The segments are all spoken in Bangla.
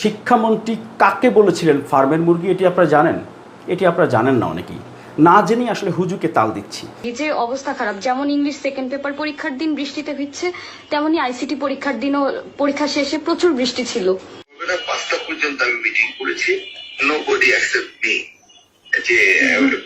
শিক্ষামন্ত্রী কাকে বলেছিলেন ফার্মের মুরগি, এটি আপনারা জানেন? এটি আপনারা জানেন না, অনেকেই না জেনেই আসলে হুজুকে তাল দিচ্ছি। এই যে অবস্থা খারাপ, যেমন ইংলিশ সেকেন্ড পেপার পরীক্ষার দিন বৃষ্টিতে ভিজছে, তেমনি আইসিটি পরীক্ষার দিনও পরীক্ষা শেষে প্রচুর বৃষ্টি ছিল। 5টা পর্যন্ত আমি মিটিং করেছি, নোবডি অ্যাকসেপ্ট মি যে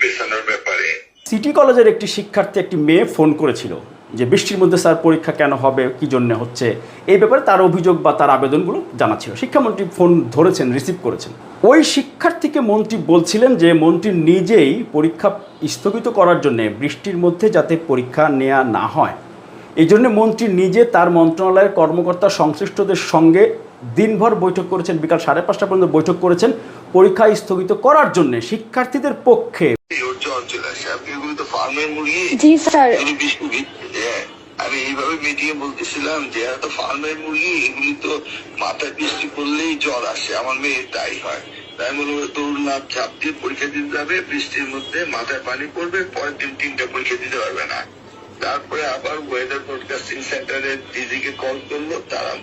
পেছানোর ব্যাপারে। সিটি কলেজের একটি শিক্ষার্থী, একটি মেয়ে ফোন করেছিল যে বৃষ্টির মধ্যে স্যার পরীক্ষা কেন হবে, কী জন্য হচ্ছে, এই ব্যাপারে তার অভিযোগ বা তার আবেদনগুলো জানাচ্ছিল। শিক্ষামন্ত্রী ফোন ধরেছেন, রিসিভ করেছেন। ওই শিক্ষার্থীকে মন্ত্রী বলছিলেন যে মন্ত্রী নিজেই পরীক্ষা স্থগিত করার জন্য বৃষ্টির মধ্যে যাতে পরীক্ষা নেওয়া না হয়, এই জন্য মন্ত্রী নিজে তার মন্ত্রণালয়ের কর্মকর্তা সংশ্লিষ্টদের সঙ্গে দিনভর বৈঠক করেছেন, বিকাল 5:30 পর্যন্ত বৈঠক করেছেন পরীক্ষা স্থগিত করার জন্য শিক্ষার্থীদের পক্ষে। জি স্যার, আমি এইভাবে মিটিং এ বলতেছিলাম যে এত ফার্মের মুরগি, এগুলি তো মাথায় বৃষ্টি পড়লেই জ্বর আসে, আমার মেয়ে তাই হয়, তাই মনে হয় দৌড়লাম, চাপ দিয়ে পরীক্ষা দিতে যাবে, বৃষ্টির মধ্যে মাথায় পানি পড়বে, পরের দিন 3টা পরীক্ষা দিতে পারবে না। তারপরে আবার ওয়েদার ব্রডকাস্টিং সেন্টারের দিদিকে কল করলো, তারা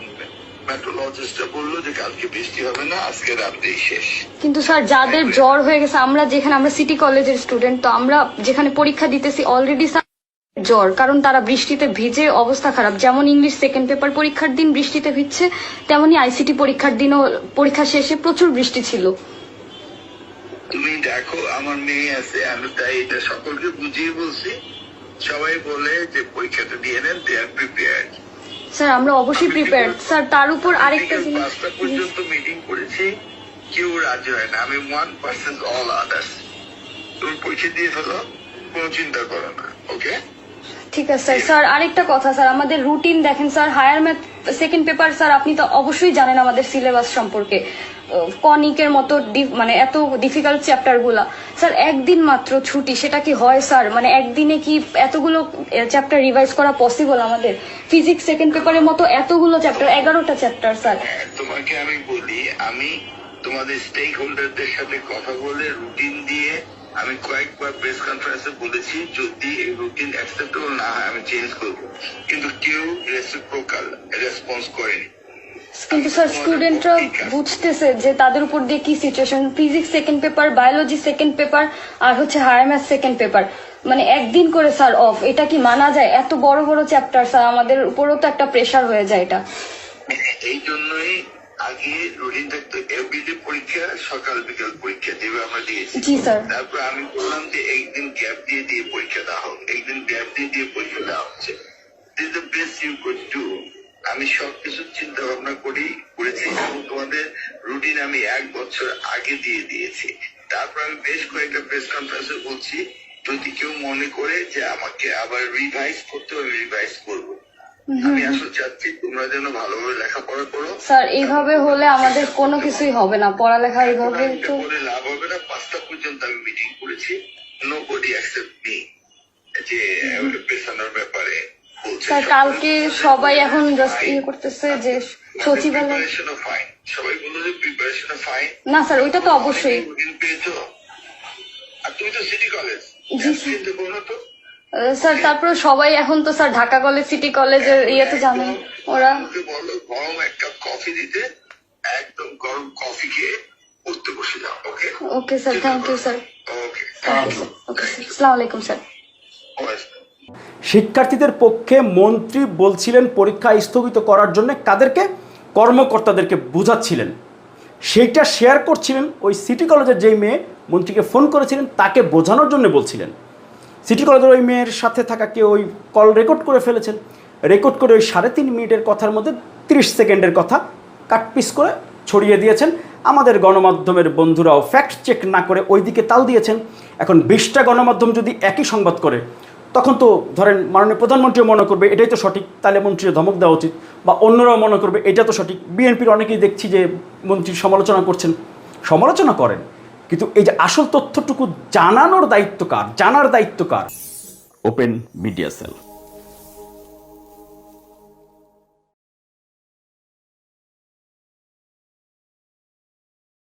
মেট্রোলজিস্টরা বললো যে কালকে বৃষ্টি হবে না, আজকে রাতেই শেষ। কিন্তু স্যার যাদের জ্বর হয়ে গেছে, আমরা সিটি কলেজের স্টুডেন্ট, তো আমরা যেখানে পরীক্ষা দিতেছি অলরেডি জ্বর, কারণ তারা বৃষ্টিতে ভিজে অবস্থা খারাপ। যেমন ইংলিশ সেকেন্ড পেপার পরীক্ষার দিন বৃষ্টিতে ভিজছে, তেমনি আইসিটি পরীক্ষার দিনও পরীক্ষা শেষে প্রচুর বৃষ্টি ছিল। তুমি দেখো আমার মেয়ে আছে, আমি তাই এটা সকলকে বুঝিয়ে বলছি, সবাই বলে যে পরীক্ষাটা দিয়ে নেন, দে আর প্রিপেয়ার্ড। স্যার আমরা অবশ্যই প্রিপেয়ার্ড স্যার। তার উপর আরেকটা জিনিস, 5টা পর্যন্ত মিটিং করেছি, কেউ রাজি হয় না, আমি 1% অল আদার্স। তুমি পরীক্ষা দিয়ে ফেলো, কোনো চিন্তা করো না, ওকে? ঠিক আছে স্যার। স্যার আরেকটা কথা স্যার, আমাদের রুটিন দেখেন sir, higher math second paper sir, আপনি তো অবশ্যই জানেন আমাদের সিলেবাস সম্পর্কে, কনিকের মতো মানে এত ডিফিকাল্ট চ্যাপ্টার গুলা স্যার, একদিন মাত্র ছুটি, সেটা কি হয় স্যার? মানে একদিনে কি এতগুলো চ্যাপ্টার রিভাইজ করা পসিবল আমাদের? ফিজিক্স সেকেন্ড পেপারের মতো এতগুলো চ্যাপ্টার, 11টা চ্যাপ্টার স্যার। তোমাকে আমি বলি, আমি তোমাদের স্টেক হোল্ডারদের সাথে কথা বলে রুটিন দিয়ে আমি কয়েকবার প্রেস কনফারেন্সে বলেছি, যদি এই রুটিন অ্যাকসেপ্টেবল না হয় আমি চেঞ্জ করবো, কিন্তু কেউ রেসিপ্রোকাল রেসপন্স করেনি। কিন্তু স্যার স্টুডেন্টরা বুঝতেছে যে তাদের উপর দিয়ে কি situation, physics second paper, biology second paper, আর হচ্ছে হায়ার ম্যাথ সেকেন্ড পেপার, মানে একদিন করে স্যার অফ, এটা কি মানা যায়? এত বড় বড় চ্যাপ্টার স্যার, আমাদের উপরও তো একটা প্রেশার হয়ে যায় এটা। এই জন্যই আগে রুটিন থাকতো, এভরিডে পরীক্ষা, সকাল বিকাল পরীক্ষা যেভাবে আমরা দিয়েছি। জি স্যার। তারপর আমি বললাম যে একদিন গ্যাপ দিয়ে দিয়ে পরীক্ষা দেওয়া হোক, একদিন গ্যাপ দিয়ে দিয়ে পরীক্ষা দেওয়া হচ্ছে। This the best you could do. আমি সবকিছু চিন্তা ভাবনা করেছি এবং তোমাদের রুটিন আমি 1 বছর আগে দিয়ে দিয়েছি। তারপর আমি বেশ কয়েকটা প্রেস কনফারেন্সে বলছি, যদি কেউ মনে করে যে আমাকে আবার রিভাইজ করতে হবে, রিভাইজ করবো। আমি আসলে চাচ্ছি তোমরা যেন ভালোভাবে লেখাপড়া করো স্যার। এইভাবে হলে আমাদের কোনো কিছুই হবে না, পড়ালেখা এইভাবে তো লাভ হবে না। 5টা পর্যন্ত আমি মিটিং করেছি, নোবডি অ্যাকসেপ্ট মি যে পেছানোর ব্যাপারে। স্যার কালকে সবাই এখন জাস্ট করতেছে যে সচিবালয়, সবাই বললো যে প্রিপারেশন ফাইন। না স্যার ওইটা তো অবশ্যই পেয়েছো, আর তুমি তো সিটি কলেজ, চিন্তা করো তো স্যার। তারপরে সবাই এখন তো স্যার ঢাকা কলেজ, সিটি কলেজের তো জানেন, ওরা বলো গরম এক কাপ কফি দিতে, একদম গরম কফি খেয়ে পড়তে বসে যাও। Okay okay sir, thank you sir. Okay okay sir, আসসালামু আলাইকুম স্যার। শিক্ষার্থীদের পক্ষে মন্ত্রী বলছিলেন পরীক্ষা স্থগিত করার জন্য কাদেরকে? কর্মকর্তাদেরকে বুঝাচ্ছিলেন। সেইটা শেয়ার করছিলেন ওই সিটি কলেজের যেই মেয়ে মন্ত্রীকে ফোন করেছিলেন, তাকে বোঝানোর জন্য বলছিলেন। সিটি কলেজের ওই মেয়ের সাথে থাকা কেউ ওই কল রেকর্ড করে ফেলেছেন, রেকর্ড করে ওই 3.5 মিনিটের কথার মধ্যে 30 সেকেন্ডের কথা কাটপিস করে ছড়িয়ে দিয়েছেন। আমাদের গণমাধ্যমের বন্ধুরাও ফ্যাক্ট চেক না করে ওই দিকে তাল দিয়েছেন। এখন 20টা গণমাধ্যম যদি একই সংবাদ করে, তখন তো ধরেন মাননীয় প্রধানমন্ত্রীও মনে করবে এটাই তো সঠিক, তাহলে মন্ত্রীর ধমক দেওয়া উচিত, বা অন্যরাও মনে করবে এটা তো সঠিক। বিএনপির অনেকেই দেখছি যে মন্ত্রীর সমালোচনা করছেন, সমালোচনা করেন, কিন্তু এই যে আসল তথ্যটুকু জানানোর দায়িত্ব কার, জানার দায়িত্ব কার? Open media cell.